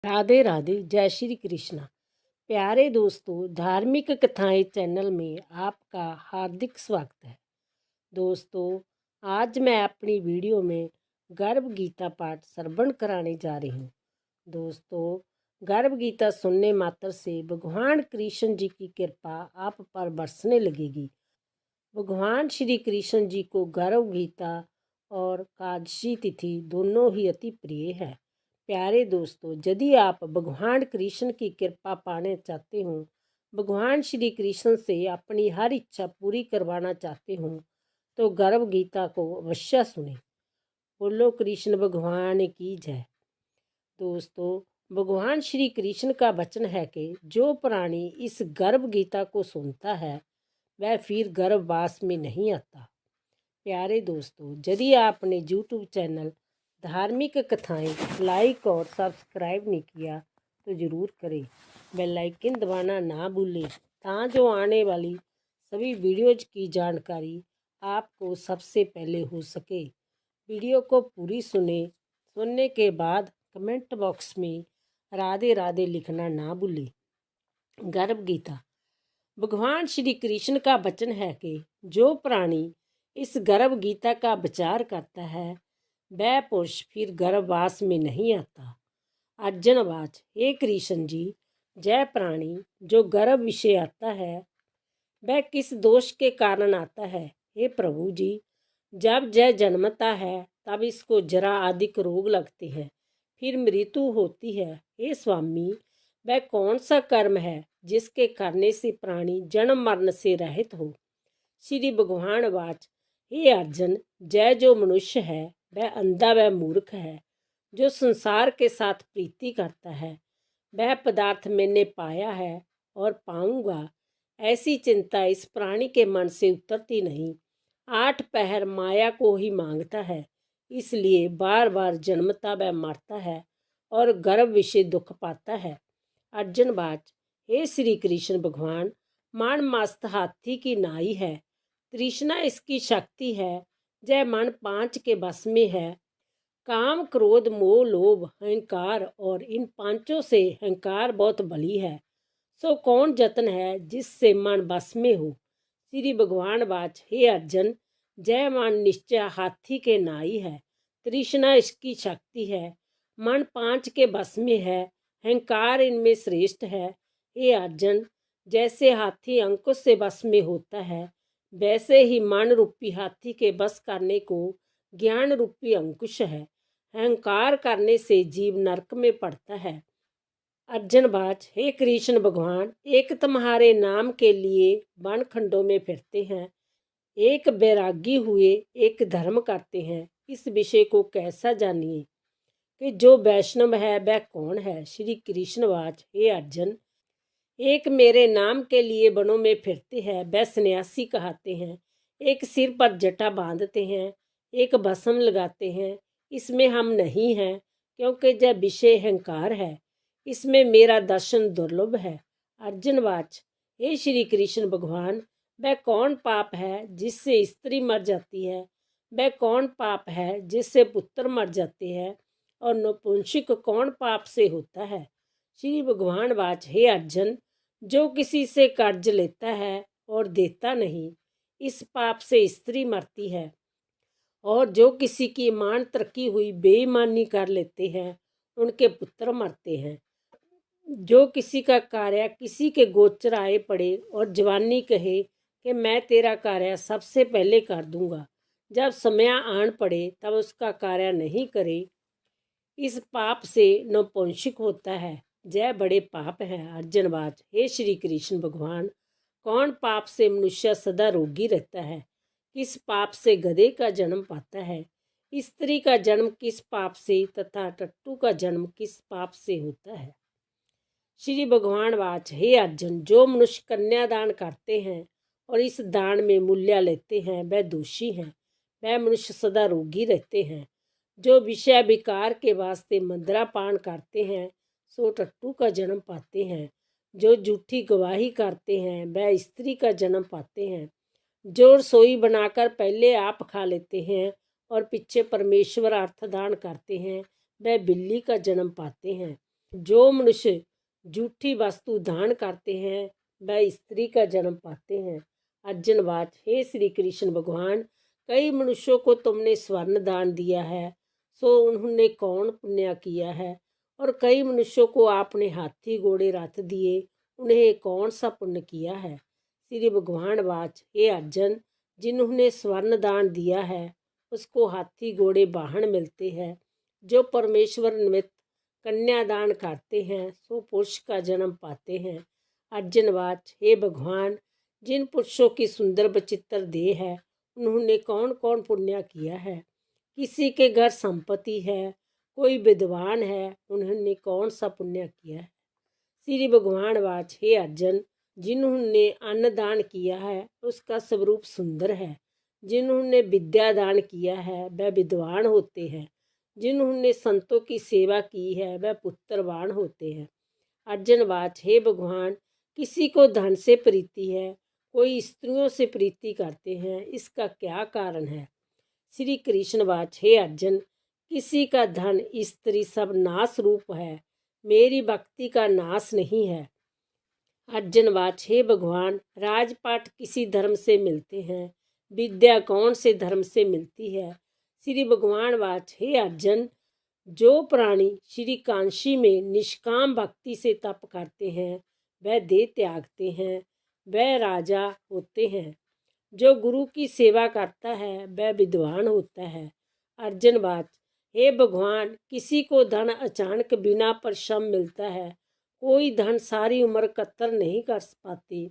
राधे राधे, जय श्री कृष्णा। प्यारे दोस्तों, धार्मिक कथाएं चैनल में आपका हार्दिक स्वागत है। दोस्तों, आज मैं अपनी वीडियो में गर्भ गीता पाठ श्रवण कराने जा रही हूँ। दोस्तों, गर्भ गीता सुनने मात्र से भगवान कृष्ण जी की कृपा आप पर बरसने लगेगी। भगवान श्री कृष्ण जी को गर्भ गीता और एकादशी तिथि दोनों ही अति प्रिय है। प्यारे दोस्तों, यदि आप भगवान कृष्ण की कृपा पाने चाहते हो, भगवान श्री कृष्ण से अपनी हर इच्छा पूरी करवाना चाहते हो, तो गर्भ गीता को अवश्य सुने। बोलो कृष्ण भगवान की जय। दोस्तों, भगवान श्री कृष्ण का वचन है कि जो प्राणी इस गर्भ गीता को सुनता है वह फिर गर्भवास में नहीं आता। प्यारे दोस्तों, यदि आपने यूट्यूब चैनल धार्मिक कथाएं लाइक और सब्सक्राइब नहीं किया तो ज़रूर करें। बेल आइकन दबाना ना भूलें ताकि जो आने वाली सभी वीडियोज की जानकारी आपको सबसे पहले हो सके। वीडियो को पूरी सुनने के बाद कमेंट बॉक्स में राधे राधे लिखना ना भूलें। गर्भ गीता। भगवान श्री कृष्ण का वचन है कि जो प्राणी इस गर्भ गीता का विचार करता है वह पुरुष फिर गर्भवास में नहीं आता। अर्जुनवाच, हे कृष्ण जी, जय प्राणी जो गर्भ विषय आता है वह किस दोष के कारण आता है? हे प्रभु जी, जब जय जन्मता है तब इसको जरा अधिक रोग लगते हैं, फिर मृत्यु होती है। हे स्वामी, वह कौन सा कर्म है जिसके करने से प्राणी जन्म मरण से रहित हो? श्री भगवान वाच, हे अर्जुन, जय जो मनुष्य है वह अंधा व मूर्ख है, जो संसार के साथ प्रीति करता है। वह पदार्थ मैंने पाया है और पाऊंगा, ऐसी चिंता इस प्राणी के मन से उतरती नहीं। 8 पहर माया को ही मांगता है, इसलिए बार बार जन्मता व मरता है और गर्भ विषय दुख पाता है। अर्जुन बाच, हे श्री कृष्ण भगवान, मान मस्त हाथी की नाई है, तृष्णा इसकी शक्ति है, जय मन 5 के बस में है। काम क्रोध मोह लोभ अहंकार, और इन पांचों से अहंकार बहुत बली है। सो कौन जतन है जिससे मन बस में हो? श्री भगवान बाच, हे अर्जुन, जय मन निश्चय हाथी के नाई है, तृष्णा इसकी शक्ति है, मन 5 के बस में है, अहंकार इनमें श्रेष्ठ है। हे अर्जुन, जैसे हाथी अंकुश से बस में होता है वैसे ही मन रूपी हाथी के बस करने को ज्ञान रूपी अंकुश है। अहंकार करने से जीव नरक में पड़ता है। अर्जुन बाच, हे कृष्ण भगवान, एक तुम्हारे नाम के लिए वन खंडों में फिरते हैं, एक बैरागी हुए एक धर्म करते हैं, इस विषय को कैसा जानिए कि जो वैष्णव है वह कौन है? श्री कृष्ण वाच, हे अर्जुन, एक मेरे नाम के लिए वनों में फिरते हैं वह सन्यासी कहते हैं, एक सिर पर जटा बांधते हैं, एक भस्म लगाते हैं, इसमें हम नहीं हैं, क्योंकि जब विषय अहंकार है, इसमें मेरा दर्शन दुर्लभ है। अर्जुन वाच, हे श्री कृष्ण भगवान, वह कौन पाप है जिससे स्त्री मर जाती है? वह कौन पाप है जिससे पुत्र मर जाते हैं? और नपुंसक कौन पाप से होता है? श्री भगवान वाच, हे अर्जुन, जो किसी से कर्ज लेता है और देता नहीं, इस पाप से स्त्री मरती है। और जो किसी की ईमान तरक्की हुई बेईमानी कर लेते हैं उनके पुत्र मरते हैं। जो किसी का कार्य किसी के गोचर आए पड़े और जवानी कहे कि मैं तेरा कार्य सबसे पहले कर दूंगा, जब समय आन पड़े तब उसका कार्य नहीं करे, इस पाप से नपुंसक होता है। जय बड़े पाप हैं। अर्जुन बाच, हे श्री कृष्ण भगवान, कौन पाप से मनुष्य सदा रोगी रहता है? किस पाप से गधे का जन्म पाता है? स्त्री का जन्म किस पाप से तथा टट्टू का जन्म किस पाप से होता है? श्री भगवान वाच, हे अर्जुन, जो मनुष्य कन्यादान करते हैं और इस दान में मूल्य लेते हैं वह दोषी हैं, वह मनुष्य सदा रोगी रहते हैं। जो विषय विकार के वास्ते मंदरा पान करते हैं सो टट्टू का जन्म पाते हैं। जो झूठी गवाही करते हैं वह स्त्री का जन्म पाते हैं। जो रसोई बनाकर पहले आप खा लेते हैं और पीछे परमेश्वर अर्थदान करते हैं वह बिल्ली का जन्म पाते हैं। जो मनुष्य झूठी वस्तु दान करते हैं वह स्त्री का जन्म पाते हैं। अर्जुनवाच, हे श्री कृष्ण भगवान, कई मनुष्यों को तुमने स्वर्ण दान दिया है, सो उन्होंने कौन पुण्य किया है? और कई मनुष्यों को आपने हाथी घोड़े रथ दिए, उन्हें कौन सा पुण्य किया है? श्री भगवान वाच, हे अर्जुन, जिन्होंने स्वर्ण दान दिया है उसको हाथी घोड़े वाहन मिलते हैं। जो परमेश्वर निमित्त कन्यादान करते हैं सो पुरुष का जन्म पाते हैं। अर्जुनवाच, हे भगवान, जिन पुरुषों की सुंदर विचित्र देह है उन्होंने कौन कौन पुण्य किया है? किसी के घर संपत्ति है, कोई विद्वान है, उन्होंने कौन सा पुण्य किया है? श्री भगवान वाच, हे अर्जुन, जिन्होंने अन्न दान किया है उसका स्वरूप सुंदर है। जिन्होंने विद्या दान किया है वह विद्वान होते हैं। जिन्होंने संतों की सेवा की है वह पुत्रवान होते हैं। अर्जुनवाच, हे भगवान, किसी को धन से प्रीति है, कोई स्त्रियों से प्रीति करते हैं, इसका क्या कारण है? श्री कृष्णवाच, हे अर्जुन, किसी का धन स्त्री सब नाश रूप है, मेरी भक्ति का नाश नहीं है। अर्जुनवाच, हे भगवान, राजपाट किसी धर्म से मिलते हैं, विद्या कौन से धर्म से मिलती है? श्री भगवान वाच, हे अर्जुन, जो प्राणी श्री कांशी में निष्काम भक्ति से तप करते हैं वह देह त्यागते हैं, वह राजा होते हैं। जो गुरु की सेवा करता है वह विद्वान होता है। अर्जुनवाच, हे भगवान, किसी को धन अचानक बिना परिश्रम मिलता है, कोई धन सारी उम्र कतर नहीं कर पाती,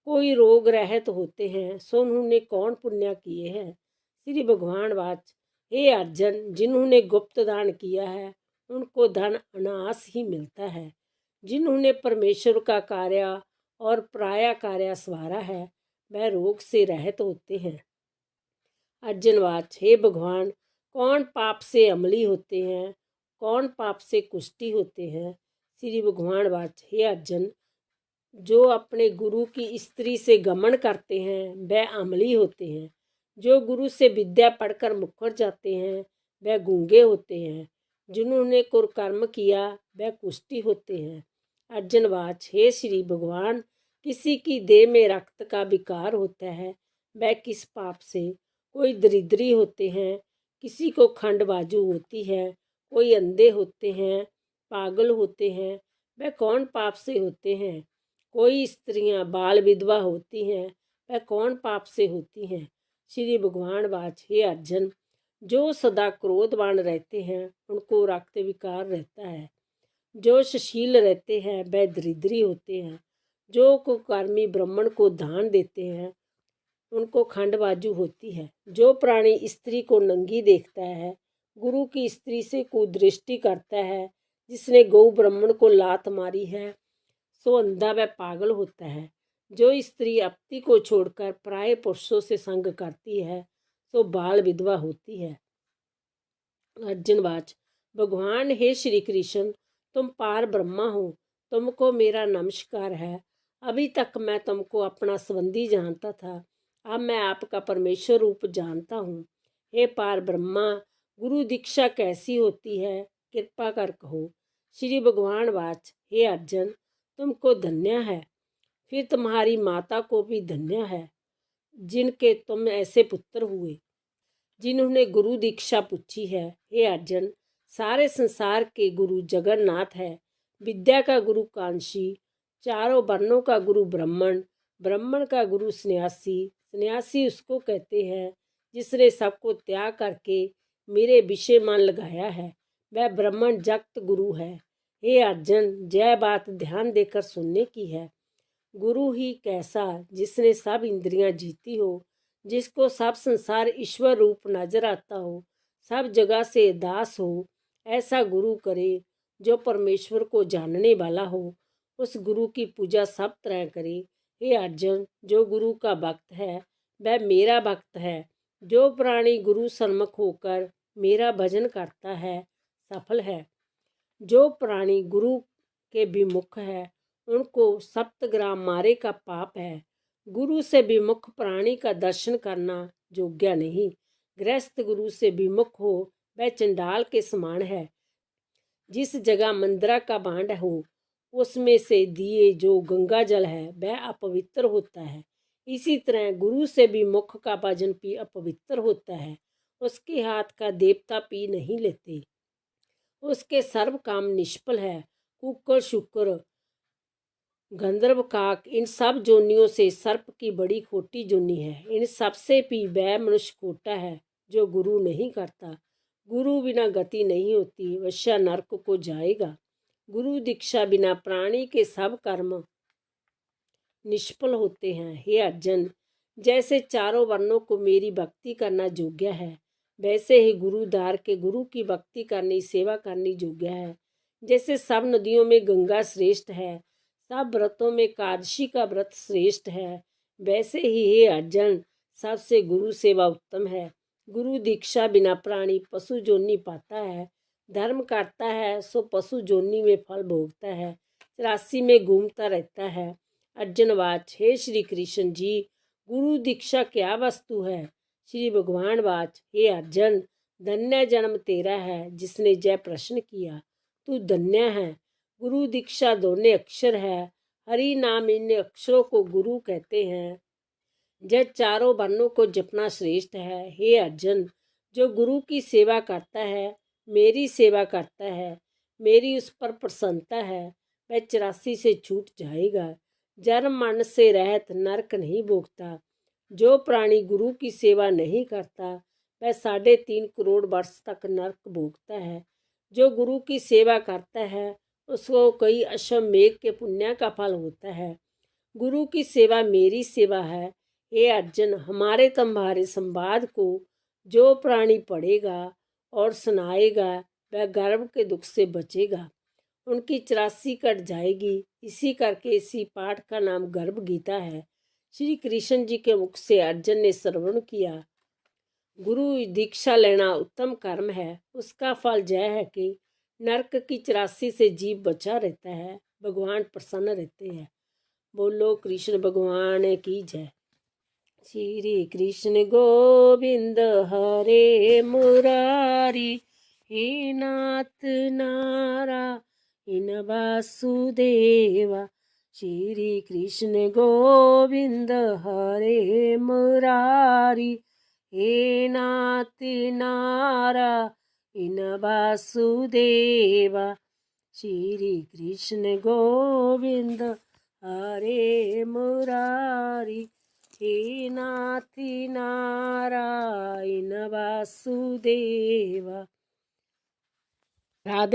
कोई रोग रहित होते हैं, सो उन्होंने कौन पुण्य किए हैं? श्री भगवान वाच, हे अर्जुन, जिन्होंने गुप्त दान किया है उनको धन अनायास ही मिलता है। जिन्होंने परमेश्वर का कार्य और पराया कार्य सवारा है वह रोग से रहित होते हैं। अर्जुनवाच, हे भगवान, कौन पाप से अमली होते हैं, कौन पाप से कुष्ठी होते हैं? श्री भगवान वाच, हे अर्जुन, जो अपने गुरु की स्त्री से गमन करते हैं वह अमली होते हैं। जो गुरु से विद्या पढ़कर मुकर जाते हैं वह गूंगे होते हैं। जिन्होंने कुकर्म किया वह कुष्ठी होते हैं। अर्जुनवाच, हे श्री भगवान, किसी की देह में रक्त का विकार होता है वह किस पाप से? कोई दरिद्री होते हैं, किसी को खंड बाजू होती है, कोई अंधे होते हैं, पागल होते हैं, वह कौन पाप से होते हैं? कोई स्त्रियां बाल विधवा होती हैं, वह कौन पाप से होती हैं? श्री भगवान वाच, हे अर्जुन, जो सदा क्रोधवान रहते हैं उनको रक्त विकार रहता है। जो सुशील रहते हैं वह दरिद्री होते हैं। जो कुकर्मी ब्राह्मण को दान देते हैं उनको खंड बाजू होती है। जो प्राणी स्त्री को नंगी देखता है, गुरु की स्त्री से कुदृष्टि करता है, जिसने गौ ब्राह्मण को लात मारी है सो अंधा व पागल होता है। जो स्त्री अपती को छोड़कर पराये पुरुषों से संग करती है सो बाल विधवा होती है। अर्जुनवाच, भगवान, हे श्री कृष्ण, तुम पार ब्रह्मा हो, तुमको मेरा नमस्कार है। अभी तक मैं तुमको अपना संबंधी जानता था, अब मैं आपका परमेश्वर रूप जानता हूँ। हे पार ब्रह्मा, गुरु दीक्षा कैसी होती है, कृपा कर कहो। श्री भगवान वाच, हे अर्जुन, तुमको धन्य है, फिर तुम्हारी माता को भी धन्य है, जिनके तुम ऐसे पुत्र हुए, जिन्होंने गुरु दीक्षा पूछी है। हे अर्जुन, सारे संसार के गुरु जगन्नाथ है। विद्या का गुरु कांशी, चारों वर्णों का गुरु ब्राह्मण, ब्राह्मण का गुरु सन्यासी, सन्यासी उसको कहते हैं जिसने सबको त्याग करके मेरे विषय मन लगाया है, वह ब्राह्मण जगत गुरु है। हे अर्जुन, यह बात ध्यान देकर सुनने की है। गुरु ही कैसा, जिसने सब इंद्रियां जीती हो, जिसको सब संसार ईश्वर रूप नजर आता हो, सब जगह से दास हो, ऐसा गुरु करे जो परमेश्वर को जानने वाला हो। उस गुरु की पूजा सब तरह करे। हे अर्जुन, जो गुरु का भक्त है वह मेरा भक्त है। जो प्राणी गुरु सन्मुख होकर मेरा भजन करता है सफल है। जो प्राणी गुरु के विमुख है उनको 7 ग्राम मारे का पाप है। गुरु से विमुख प्राणी का दर्शन करना योग्य नहीं। गृहस्थ गुरु से विमुख हो वह चंडाल के समान है। जिस जगह मंदिरा का भांड हो उसमें से दिए जो गंगा जल है वह अपवित्र होता है। इसी तरह गुरु से भी मुख का भजन पी अपवित्र होता है। उसके हाथ का देवता पी नहीं लेते, उसके सर्व काम निष्फल है। कुकर शुक्र गंधर्व काक इन सब जोनियों से सर्प की बड़ी खोटी जोनी है। इन सब से भी वह मनुष्य खोटा है जो गुरु नहीं करता। गुरु बिना गति नहीं होती, वश्य नरक को जाएगा। गुरु दीक्षा बिना प्राणी के सब कर्म निष्फल होते हैं। हे अर्जुन, जैसे चारों वर्णों को मेरी भक्ति करना योग्य है, वैसे ही गुरुदार के गुरु की भक्ति करनी सेवा करनी योग्य है। जैसे सब नदियों में गंगा श्रेष्ठ है, सब व्रतों में एकादशी का व्रत श्रेष्ठ है, वैसे ही हे अर्जुन सबसे गुरु सेवा उत्तम है। गुरु दीक्षा बिना प्राणी पशु जोनी पाता है। धर्म करता है सो पशु जोनी में फल भोगता है, 84 में घूमता रहता है। अर्जुनवाच, हे श्री कृष्ण जी, गुरु दीक्षा क्या वस्तु है? श्री भगवान वाच, हे अर्जुन, धन्य जन्म तेरा है जिसने जय प्रश्न किया। तू धन्य है। गुरु दीक्षा दोनों अक्षर है, हरि नाम इन अक्षरों को गुरु कहते हैं। जय चारों वर्णों को जपना श्रेष्ठ है। हे अर्जुन, जो गुरु की सेवा करता है, मेरी सेवा करता है, मेरी उस पर प्रसन्नता है, वह 84 से छूट जाएगा। जन्म मरण से रहित नरक नहीं भोगता। जो प्राणी गुरु की सेवा नहीं करता वह 3.5 करोड़ वर्ष तक नरक भोगता है। जो गुरु की सेवा करता है उसको कई अश्वमेघ के पुण्य का फल होता है। गुरु की सेवा मेरी सेवा है। हे अर्जुन, हमारे तुम्हारे संवाद को जो प्राणी पढ़ेगा और सुनाएगा वह गर्भ के दुख से बचेगा, उनकी 84 कट जाएगी। इसी करके इसी पाठ का नाम गर्भ गीता है। श्री कृष्ण जी के मुख से अर्जुन ने श्रवण किया। गुरु दीक्षा लेना उत्तम कर्म है। उसका फल यह है कि नरक की 84 से जीव बचा रहता है, भगवान प्रसन्न रहते हैं। बोलो कृष्ण भगवान की जय। श्री कृष्ण गोविंद हरे मुरारी, हे नाथ नारायण वासुदेवा। श्री कृष्ण गोविंद हरे मुरारी, हे नाथ नारायण वासुदेवा। श्री कृष्ण गोविंद हरे मुरारी, हे नाथ नारायण वासुदेवा। राधे।